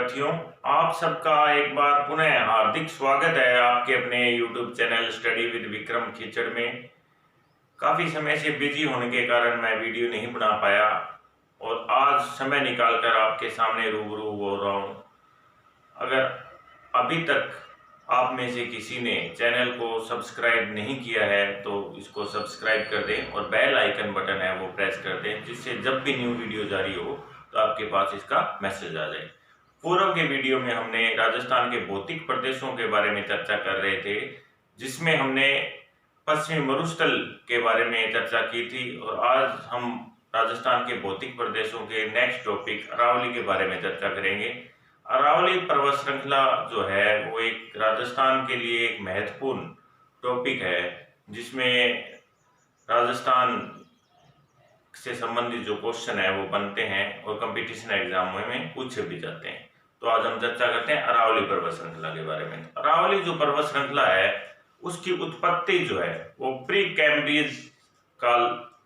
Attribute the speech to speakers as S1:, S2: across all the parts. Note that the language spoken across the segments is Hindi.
S1: विद्यार्थियों, आप सबका एक बार पुनः हार्दिक स्वागत है आपके अपने YouTube channel study with Vikram Khichar में। काफ़ी समय से बिजी होने के कारण मैं वीडियो नहीं बना पाया और आज समय निकालकर आपके सामने रूबरू हो रहा हूँ। अगर अभी तक आप में से किसी ने चैनल को सब्सक्राइब नहीं किया है तो इसको सब्सक्राइब कर दें और बेल आइकन बटन है वो प्रेस कर दें, जिससे जब भी न्यू वीडियो जारी हो तो आपके पास इसका मैसेज आ जाए। पूर्व के वीडियो में हमने राजस्थान के भौतिक प्रदेशों के बारे में चर्चा कर रहे थे, जिसमें हमने पश्चिमी मरुस्थल के बारे में चर्चा की थी और आज हम राजस्थान के भौतिक प्रदेशों के नेक्स्ट टॉपिक अरावली के बारे में चर्चा करेंगे। अरावली पर्वत श्रृंखला जो है वो एक राजस्थान के लिए एक महत्वपूर्ण टॉपिक है, जिसमें राजस्थान से संबंधित जो क्वेश्चन है वो बनते हैं और कंपटीशन एग्जाम में पूछे भी जाते हैं। तो आज हम चर्चा करते हैं अरावली पर्वत श्रृंखला के बारे में। अरावली जो पर्वत श्रृंखला है उसकी उत्पत्ति जो है वो प्री कैम्ब्रियन काल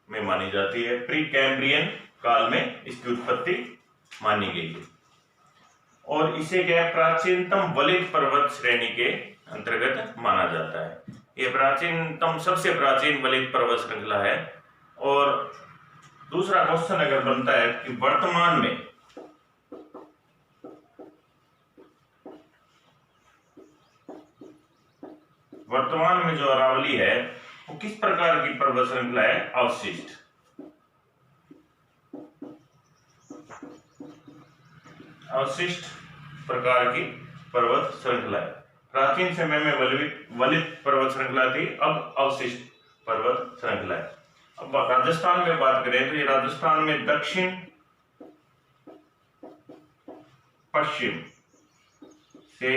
S1: में मानी जाती है। प्री कैम्ब्रियन काल में इसकी उत्पत्ति मानी गई है और इसे क्या प्राचीनतम वलित पर्वत श्रेणी के अंतर्गत माना जाता है। ये प्राचीनतम सबसे प्राचीन वलित पर्वत श्रृंखला है। और दूसरा क्वेश्चन अगर बनता है कि वर्तमान में जो अरावली है वो किस प्रकार की पर्वत श्रृंखला है? अवशिष्ट प्रकार की पर्वत श्रृंखला है। प्राचीन समय में वलित पर्वत श्रृंखला थी, अब अवशिष्ट पर्वत श्रृंखला है। अब राजस्थान में बात करें तो ये राजस्थान में दक्षिण पश्चिम से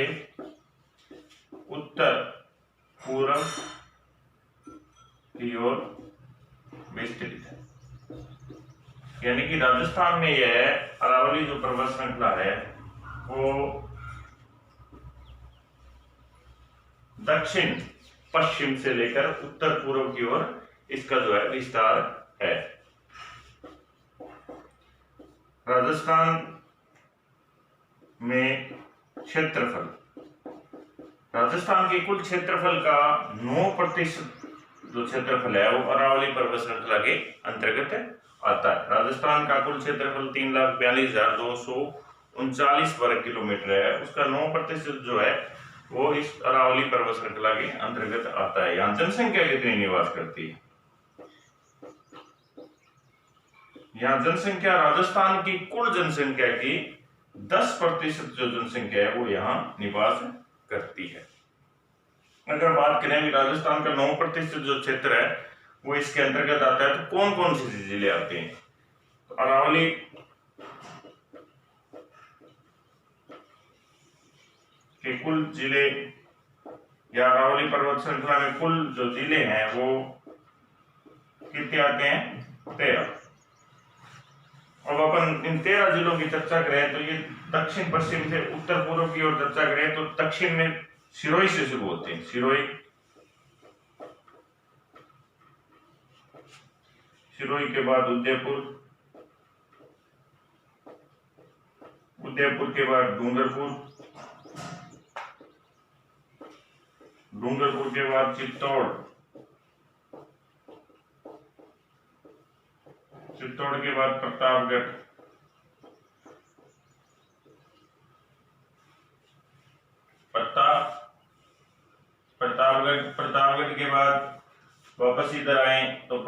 S1: उत्तर पूर्व की ओर विस्तृत है। यानी कि राजस्थान में यह अरावली जो पर्वत श्रृंखला है वो दक्षिण पश्चिम से लेकर उत्तर पूर्व की ओर इसका जो है विस्तार है। राजस्थान में क्षेत्रफल, राजस्थान के कुल क्षेत्रफल का 9% जो क्षेत्रफल है वो अरावली पर्वत श्रृंखला के अंतर्गत आता है। राजस्थान का कुल क्षेत्रफल 3,42,239 वर्ग किलोमीटर है, उसका 9% जो है वो इस अरावली पर्वत श्रृंखला के अंतर्गत आता है। यहाँ जनसंख्या कितनी निवास करती है? यहाँ जनसंख्या राजस्थान की कुल जनसंख्या की 10% जो जनसंख्या है वो यहाँ निवास करती है। अगर बात करें कि राजस्थान का 9% जो क्षेत्र है वो इसके अंतर्गत आता है, तो कौन कौन से जिले आते हैं? तो अरावली के कुल जिले या अरावली पर्वत श्रृंखला में कुल जो जिले हैं वो कितने आते हैं? 13। अब अपन इन 13 जिलों की चर्चा करें तो ये दक्षिण पश्चिम से उत्तर पूर्व की ओर चर्चा करें तो दक्षिण में सिरोही से शुरू होते हैं। सिरोही के बाद उदयपुर के बाद डूंगरपुर के बाद चित्तौड़ के बाद प्रतापगढ़, प्रतापगढ़ के बाद वापस इधर आए तो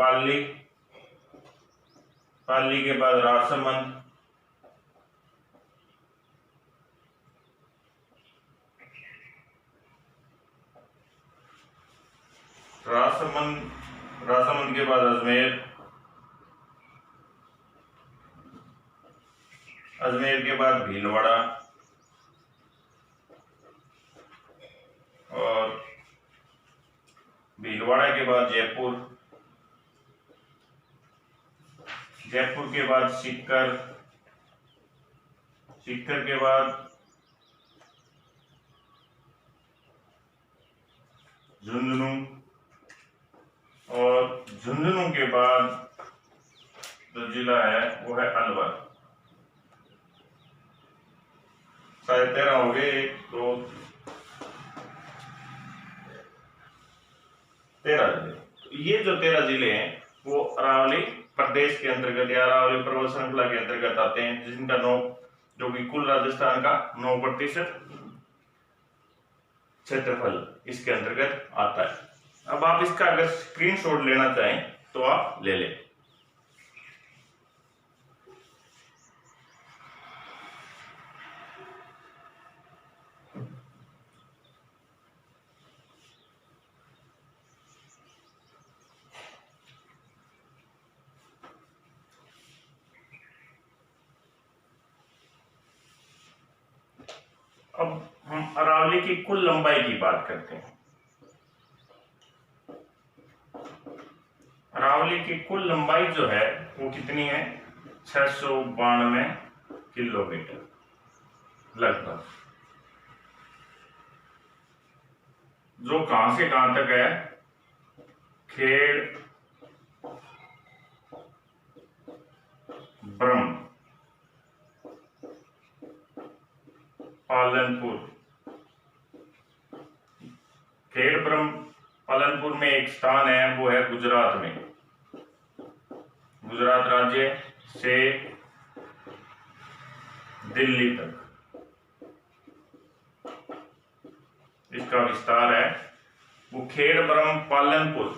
S1: पाली के बाद राजसमंद, राजसमंद के बाद अजमेर के बाद भीलवाड़ा और भीलवाड़ा के बाद जयपुर के बाद सीकर के बाद झुंझुनू और झुंझुनू के बाद जो जिला है वो है अलवर। साढ़े 13 हो गए, 1 2 13 जिले। ये जो 13 जिले हैं वो अरावली प्रदेश के अंतर्गत या अरावली पर्वत श्रृंखला के अंतर्गत आते हैं, जिनका 9 जो कि कुल राजस्थान का 9% क्षेत्रफल इसके अंतर्गत आता है। अब आप इसका अगर स्क्रीनशॉट लेना चाहें तो आप ले लें। अब हम अरावली की कुल लंबाई की बात करते हैं। अरावली की कुल लंबाई जो है वो कितनी है? 692 किलोमीटर लगभग, जो कहां से कहां तक है? खेड़ ब्रह्म पालनपुर। खेड़ ब्रह्म पालनपुर में एक स्थान है, वो है गुजरात में। गुजरात राज्य से दिल्ली तक इसका विस्तार है। वो खेड़ ब्रह्म पालनपुर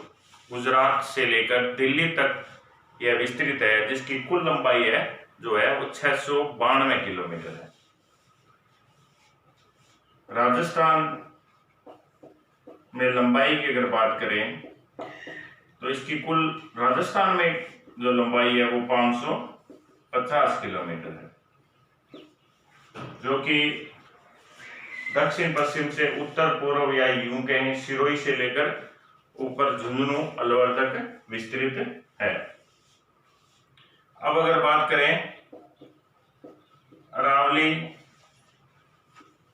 S1: गुजरात से लेकर दिल्ली तक यह विस्तृत है, जिसकी कुल लंबाई है जो है वो 692 किलोमीटर है। राजस्थान में लंबाई की अगर बात करें तो इसकी कुल राजस्थान में जो लंबाई है वो 550 किलोमीटर है, जो कि दक्षिण पश्चिम से उत्तर पूर्व या यूं कहें सिरोही से लेकर ऊपर झुंझुनू अलवर तक विस्तृत है। अब अगर बात करें अरावली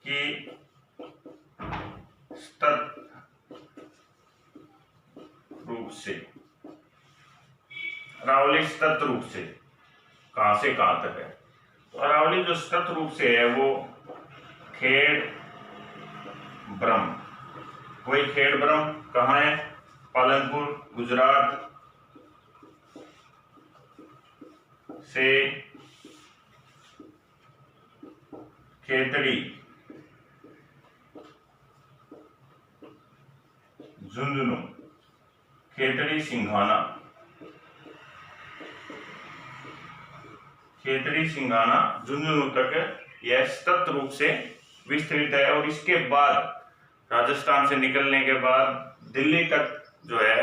S1: की सतत रूप से, अरावली सतत रूप से कहां से कहां तक है? तो अरावली जो सतत रूप से है वो खेड़ ब्रह्म, वही खेड़ ब्रह्म कहाँ है? पालनपुर गुजरात से खेतड़ी झुंझुनू, खेतड़ी सिंघाना, खेतड़ी सिंघाना झुंझुनू तक यह सतत रूप से विस्तृत है। और इसके बाद राजस्थान से निकलने के बाद दिल्ली तक जो है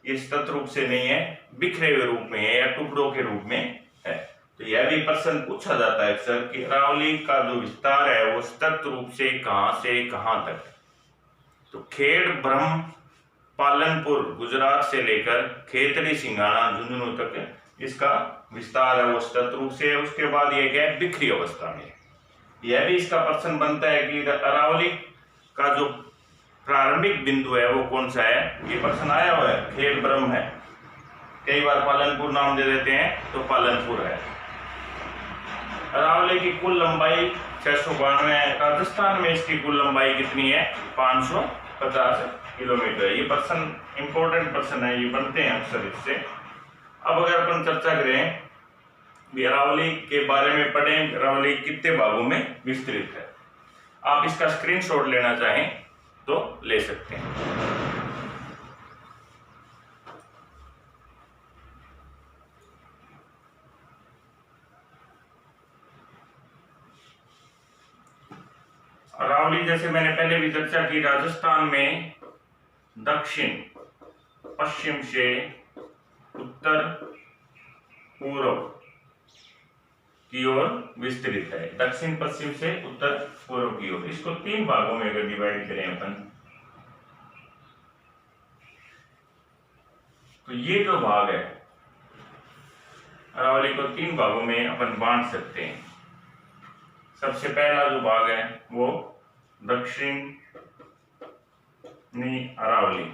S1: ये सतत रूप से नहीं है, बिखरे हुए रूप में है या टुकड़ों के रूप में है। तो यह भी प्रश्न पूछा जाता है अक्सर कि अरावली का जो विस्तार है वो सतत रूप से कहां तक? तो खेड़ ब्रह्म पालनपुर गुजरात से लेकर खेतड़ी सिंघाना झुंझुनू तक इसका विस्तार है वो सतत रूप से है। उसके बाद यह क्या है? बिखरी अवस्था में। यह भी इसका प्रश्न बनता है कि अरावली का जो प्रारंभिक बिंदु है वो कौन सा है? ये प्रश्न आया हुआ है, खेड़ ब्रह्म है, कई बार पालनपुर नाम दे देते हैं तो पालनपुर है। अरावली की कुल लंबाई 692 है। राजस्थान में इसकी कुल लंबाई कितनी है? 550 किलोमीटर। ये प्रश्न इंपॉर्टेंट प्रश्न है, ये बनते हैं अक्सर इससे। अब अगर अपन चर्चा करें अरावली के बारे में पढ़ें, अरावली कितने भागों में विस्तृत है। आप इसका स्क्रीनशॉट लेना चाहें तो ले सकते हैं। अरावली जैसे मैंने पहले भी चर्चा की, राजस्थान में दक्षिण पश्चिम से उत्तर पूर्व की ओर विस्तृत है। दक्षिण पश्चिम से उत्तर पूर्व की ओर। इसको 3 भागों में अगर डिवाइड करें अपन, तो ये जो भाग है अरावली को 3 भागों में अपन बांट सकते हैं। सबसे पहला जो भाग है वो दक्षिणी अरावली,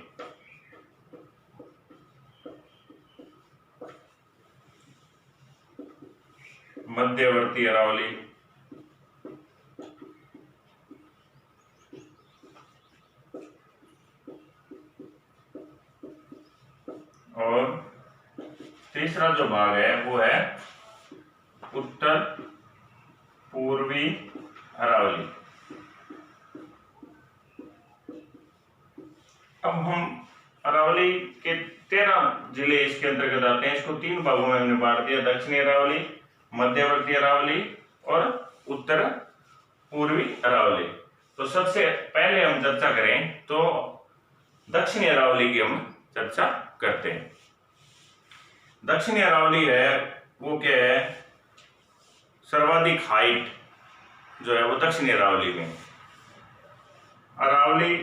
S1: मध्यवर्ती अरावली, भाग है वो है उत्तर पूर्वी अरावली। अब हम अरावली के 13 जिले इसके अंतर्गत आते हैं। इसको 3 भागों में हमने बांट दिया, दक्षिणी अरावली, मध्यवर्ती अरावली और उत्तर पूर्वी अरावली। तो सबसे पहले हम चर्चा करें तो दक्षिणी अरावली की हम चर्चा करते हैं। दक्षिणी अरावली है वो क्या है, सर्वाधिक हाइट जो है वो दक्षिणी अरावली में। अरावली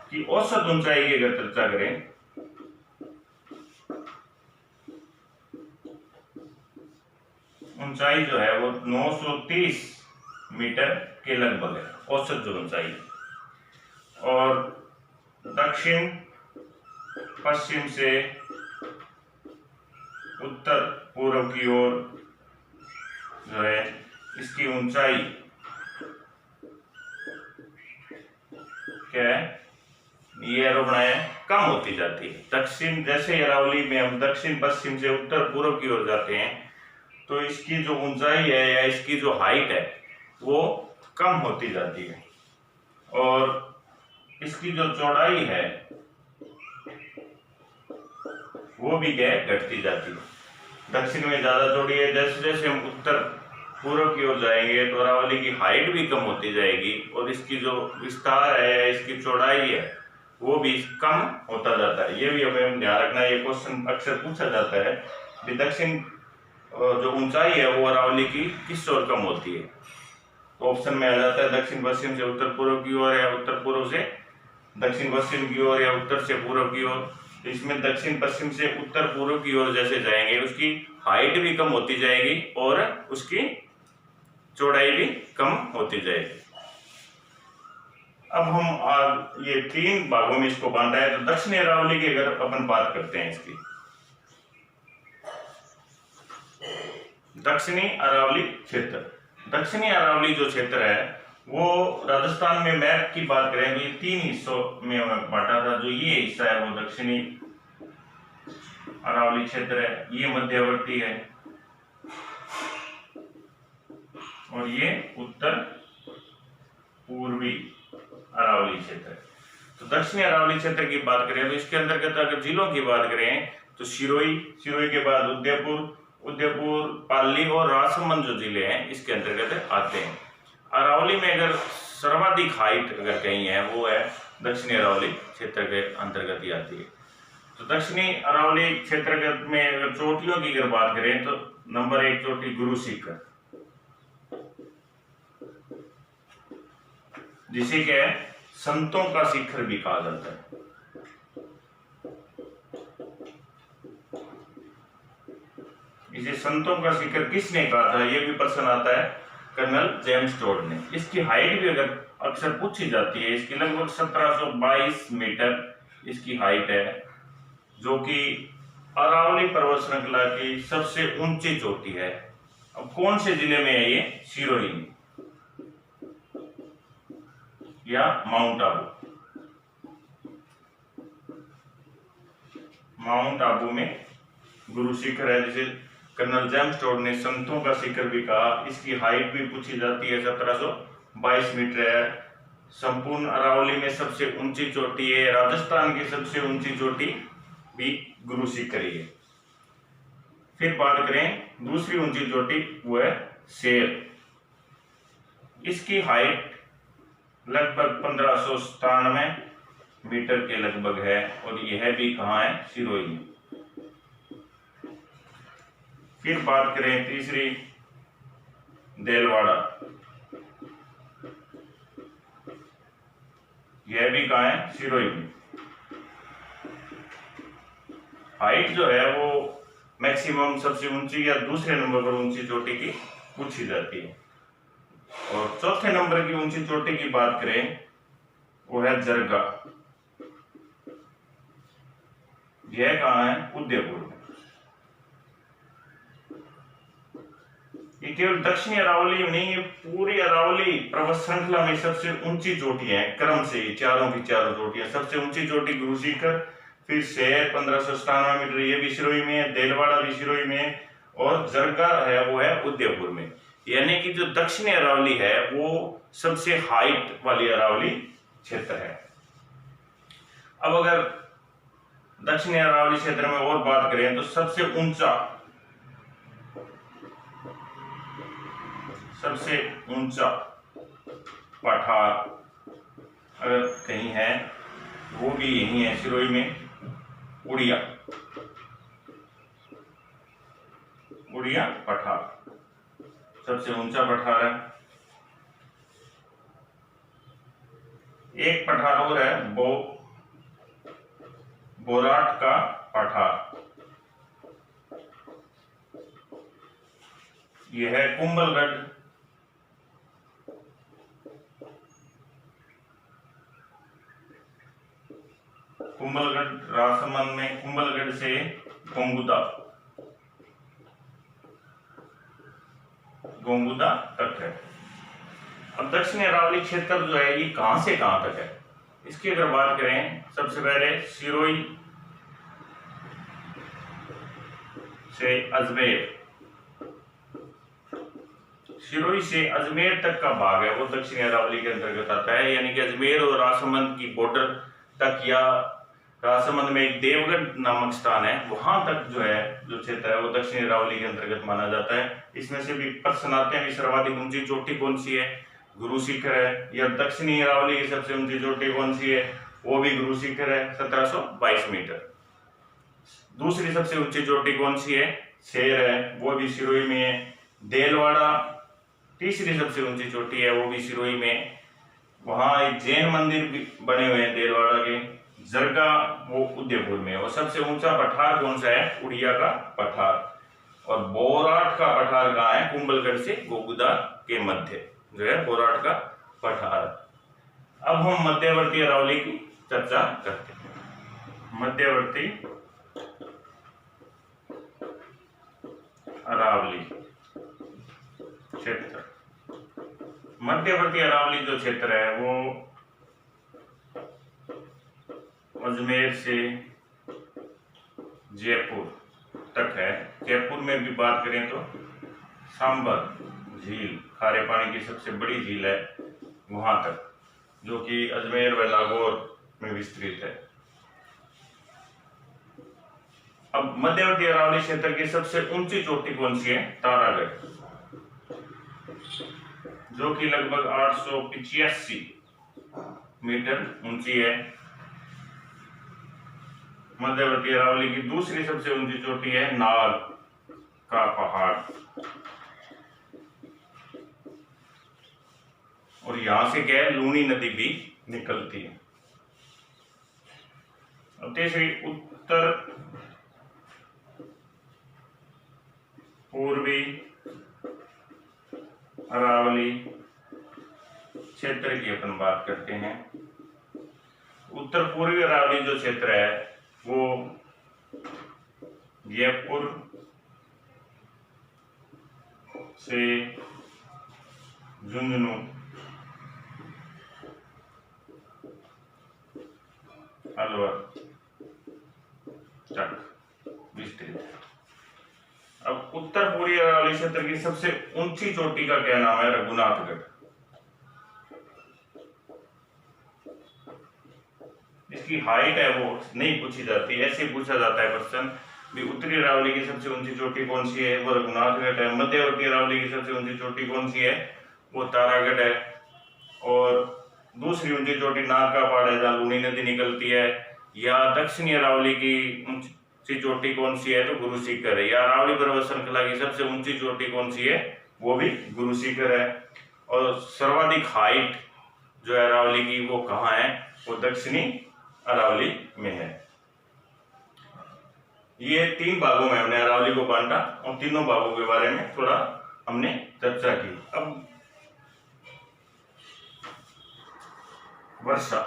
S1: की औसत ऊंचाई की अगर चर्चा करें ऊंचाई जो है वो 930 मीटर के लगभग है, औसत जो ऊंचाई। और दक्षिण पश्चिम से उत्तर पूर्व की ओर जो है इसकी ऊंचाई क्या है, ये एरो बनाया कम होती जाती है। दक्षिण जैसे अरावली में हम दक्षिण पश्चिम से उत्तर पूर्व की ओर जाते हैं तो इसकी जो ऊंचाई है या इसकी जो हाइट है वो कम होती जाती है और इसकी जो चौड़ाई है वो भी क्या है, घटती जाती है। दक्षिण में ज्यादा चौड़ी है, जैसे जैसे हम उत्तर पूर्व की ओर जाएंगे तो अरावली की हाइट भी कम होती जाएगी और इसकी जो विस्तार है, इसकी चौड़ाई है वो भी कम होता जाता है। ये भी हमें ध्यान रखना है, ये क्वेश्चन अक्सर पूछा जाता है कि दक्षिण जो ऊंचाई है वो अरावली की किस ओर कम होती है। तो ऑप्शन में आ जाता है दक्षिण पश्चिम से उत्तर पूर्व की ओर या उत्तर पूर्व से दक्षिण पश्चिम की ओर या उत्तर से पूर्व की ओर। तो इसमें दक्षिण पश्चिम से उत्तर पूर्व की ओर जैसे जाएंगे उसकी हाइट भी कम होती जाएगी और उसकी चौड़ाई भी कम होती जाएगी। अब हम ये 3 भागों में इसको बांटा है। तो दक्षिणी अरावली की अगर अपन बात करते हैं इसकी, दक्षिणी अरावली क्षेत्र, दक्षिणी अरावली जो क्षेत्र है वो राजस्थान में मैप की बात करें तो ये 3 हिस्सों में बांटा था। जो ये हिस्सा है वो दक्षिणी अरावली क्षेत्र है, ये मध्यवर्ती है और ये उत्तर पूर्वी अरावली क्षेत्र है। तो दक्षिणी अरावली क्षेत्र की बात करें तो इसके अंतर्गत अगर जिलों की बात करें तो सिरोही, सिरोही के बाद उदयपुर, उदयपुर, पाली और राजसमंद जो जिले हैं इसके अंतर्गत आते हैं। अरावली में अगर सर्वाधिक हाइट अगर कहीं है वो है दक्षिणी अरावली क्षेत्र के अंतर्गत ही आती है। तो दक्षिणी अरावली क्षेत्र में अगर चोटियों की अगर बात करें तो नंबर 1 चोटी गुरु शिखर, जिसे क्या है संतों का शिखर भी कहा जाता है। इसे संतों का शिखर किसने कहा था, यह भी प्रश्न आता है कर्नल जेम्स टोड ने। इसकी हाइट भी अगर अक्सर पूछी जाती है, इसकी लगभग 1722 मीटर इसकी हाइट है, जो कि अरावली पर्वत श्रृंखला की सबसे ऊंची चोटी है। अब कौन से जिले में है ये, सिरोही में या माउंट आबू, माउंट आबू में गुरु शिखर है, जिसे कर्नल जेम्स टोड ने संतों का शिखर भी कहा। इसकी हाइट भी पूछी जाती है, 1722 मीटर है। संपूर्ण अरावली में सबसे ऊंची चोटी है। राजस्थान की सबसे ऊंची चोटी भी गुरु शिखर ही है। फिर बात करें दूसरी ऊंची चोटी, वो है शेर। इसकी हाइट लगभग 1597 मीटर के लगभग है और यह भी कहाँ है, सिरोही में। फिर बात करें तीसरी, देलवाड़ा, यह भी कहाँ है, सिरोही में। हाइट जो है वो मैक्सिमम सबसे ऊंची या दूसरे नंबर पर ऊंची चोटी की पूछी जाती है। और चौथे नंबर की ऊंची चोटी की बात करें वो है जरगा, यह कहाँ है, उदयपुर में। ये केवल दक्षिणी अरावली में नहीं, ये पूरी अरावली पर्वत श्रृंखला में सबसे ऊंची चोटियां हैं क्रम से, चारों की चारों चोटियां। सबसे ऊंची चोटी गुरु शिखर, फिर शहर 1597 मीटर, ये भी सिरोही में है, देलवाड़ा भी सिरोही में है, और जरगा है वो है उदयपुर में। यानी कि जो दक्षिणी अरावली है वो सबसे हाइट वाली अरावली क्षेत्र है। अब अगर दक्षिणी अरावली क्षेत्र में और बात करें तो सबसे ऊंचा पठार अगर कहीं है वो भी यही है सिरोही में, उड़िया पठार सबसे ऊंचा पठार है। एक पठार और है बोराट का पठार, यह है कुंभलगढ़। राजसमंद में कुंभलगढ़ से गोंगुदा तक है। अब दक्षिणी अरावली क्षेत्र जो है ये कहां से कहां तक है, इसकी अगर बात करें सबसे पहले सिरोही से अजमेर तक का भाग है वो दक्षिणी अरावली के अंतर्गत आता है। यानी कि अजमेर और राजसमंद की बॉर्डर तक, या राजसमंद में एक देवगढ़ नामक स्थान है, वहां तक जो क्षेत्र है वो दक्षिणी अरावली के अंतर्गत माना जाता है। इसमें से भी प्रश्न आते हैं, सर्वाधिक ऊंची चोटी कौन सी है, गुरु शिखर है, या दक्षिणी अरावली की सबसे ऊंची चोटी कौन सी है, वो भी गुरु शिखर है 1722 मीटर। दूसरी सबसे ऊंची चोटी कौन सी है, शेर है, वो भी सिरोही में है। देलवाड़ा तीसरी सबसे ऊंची चोटी है, वो भी सिरोही में, वहां एक जैन मंदिर भी बने हुए हैं देलवाड़ा के। जरगा वो उदयपुर में। और सबसे ऊंचा पठार कौन सा है, उड़िया का पठार। और बोराट का पठार कहाँ है, कुंभलगढ़ से गोगुदा के मध्य जो है बोराट का पठार। अब हम मध्यवर्ती अरावली की चर्चा करते हैं। मध्यवर्ती अरावली क्षेत्र, मध्यवर्ती अरावली जो क्षेत्र है वो अजमेर से जयपुर तक है। जयपुर में भी बात करें तो सांबर झील, खारे पानी की सबसे बड़ी झील है, वहां तक, जो कि अजमेर व नागौर में विस्तृत है। अब मध्यवर्ती अरावली क्षेत्र की सबसे ऊंची चोटी कौन सी है, तारागढ़, जो कि लगभग 885 मीटर ऊंची है। मध्यवर्ती अरावली की दूसरी सबसे ऊंची चोटी है नाग का पहाड़, और यहां से क्या है, लूनी नदी भी निकलती है। अब तीसरी उत्तर पूर्वी अरावली क्षेत्र की अपन बात करते हैं। उत्तर पूर्वी अरावली जो क्षेत्र है वो जयपुर से झुंझुनू अलवर तक विस्तृत है। अब उत्तर पूर्वी अरावली क्षेत्र की सबसे ऊंची चोटी का क्या नाम है, रघुनाथगढ़। इसकी हाइट है वो नहीं पूछी जाती, ऐसे पूछा जाता है क्वेश्चन भी उत्तरी अरावली की सबसे ऊंची चोटी कौन सी है, वो रघुनाथगढ़ है। मध्यवर्ती अरावली की सबसे ऊंची चोटी कौन सी है, वो तारागढ़ है। और दूसरी ऊंची चोटी नाग का पहाड़ है जहाँ लूनी नदी निकलती है। या दक्षिणी अरावली की ऊंची चोटी कौन सी है, तो गुरु शिखर है। या अरावली पर्वत श्रृंखला की सबसे ऊंची चोटी कौन सी है, वो भी गुरु शिखर है। और सर्वाधिक हाइट जो है अरावली की वो कहाँ है, वो दक्षिणी अरावली में है। ये 3 भागों में हमने अरावली को बांटा और तीनों भागों के बारे में थोड़ा हमने चर्चा की। अब वर्षा,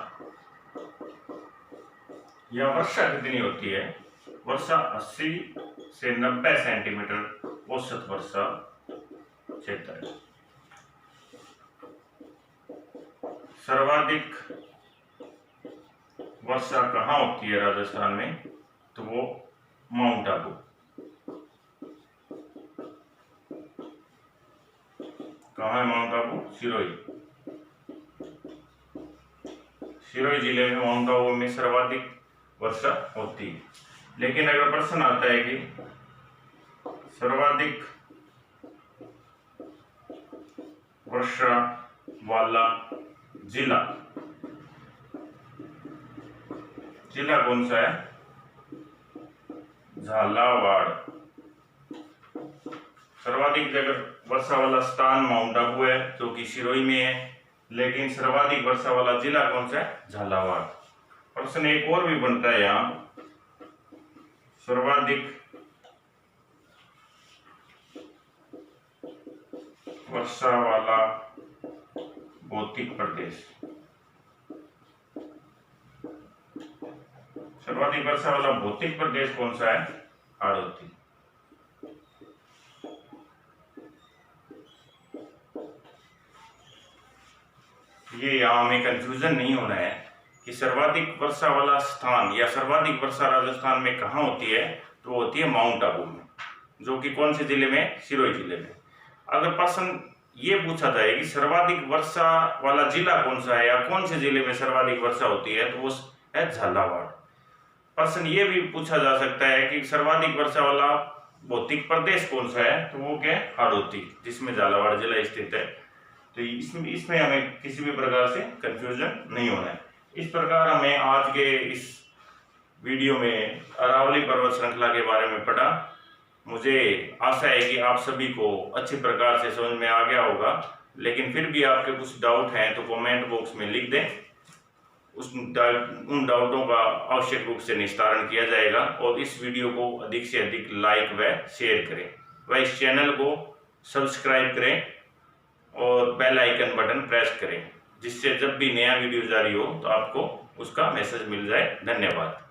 S1: यह वर्षा कितनी होती है, वर्षा 80 से 90 सेंटीमीटर औसत वर्षा क्षेत्र है। सर्वाधिक वर्षा कहाँ होती है राजस्थान में, तो वो माउंट आबू। कहाँ है माउंट आबू? सिरोही। सिरोही जिले में माउंट आबू में सर्वाधिक वर्षा होती है। लेकिन अगर प्रश्न आता है कि सर्वाधिक वर्षा वाला जिला कौन सा है? झालावाड़। सर्वाधिक जगह वर्षा वाला स्थान माउंट आबू है जो कि सिरोही में है, लेकिन सर्वाधिक वर्षा वाला जिला कौन सा है? झालावाड़। प्रश्न एक और भी बनता है यहाँ, सर्वाधिक वर्षा वाला भौतिक प्रदेश। सर्वाधिक वर्षा वाला भौतिक प्रदेश कौन सा है? हाड़ौती। ये यहाँ हमें कंफ्यूजन नहीं होना है कि सर्वाधिक वर्षा वाला स्थान या सर्वाधिक वर्षा राजस्थान में कहाँ होती है, तो वो होती है माउंट आबू में, जो कि कौन से जिले में? सिरोही जिले में। अगर प्रश्न ये पूछा जाए कि सर्वाधिक वर्षा वाला जिला कौन सा है या कौन से जिले में सर्वाधिक वर्षा होती है, तो वो है झालावाड़। प्रश्न ये भी पूछा जा सकता है कि सर्वाधिक वर्षा वाला भौतिक प्रदेश कौन सा है, तो वो क्या है? हाड़ौती, जिसमें झालावाड़ जिला स्थित है। तो इसमें हमें किसी भी प्रकार से कंफ्यूजन नहीं होना है। इस प्रकार हमें आज के इस वीडियो में अरावली पर्वत श्रृंखला के बारे में पढ़ा। मुझे आशा है कि आप सभी को अच्छी प्रकार से समझ में आ गया होगा, लेकिन फिर भी आपके कुछ डाउट हैं तो कमेंट बॉक्स में लिख दें। उन डाउटों का आवश्यक रूप से निस्तारण किया जाएगा। और इस वीडियो को अधिक से अधिक लाइक व शेयर करें, व इस चैनल को सब्सक्राइब करें और बेल आइकन बटन प्रेस करें, जिससे जब भी नया वीडियो जारी हो तो आपको उसका मैसेज मिल जाए। धन्यवाद।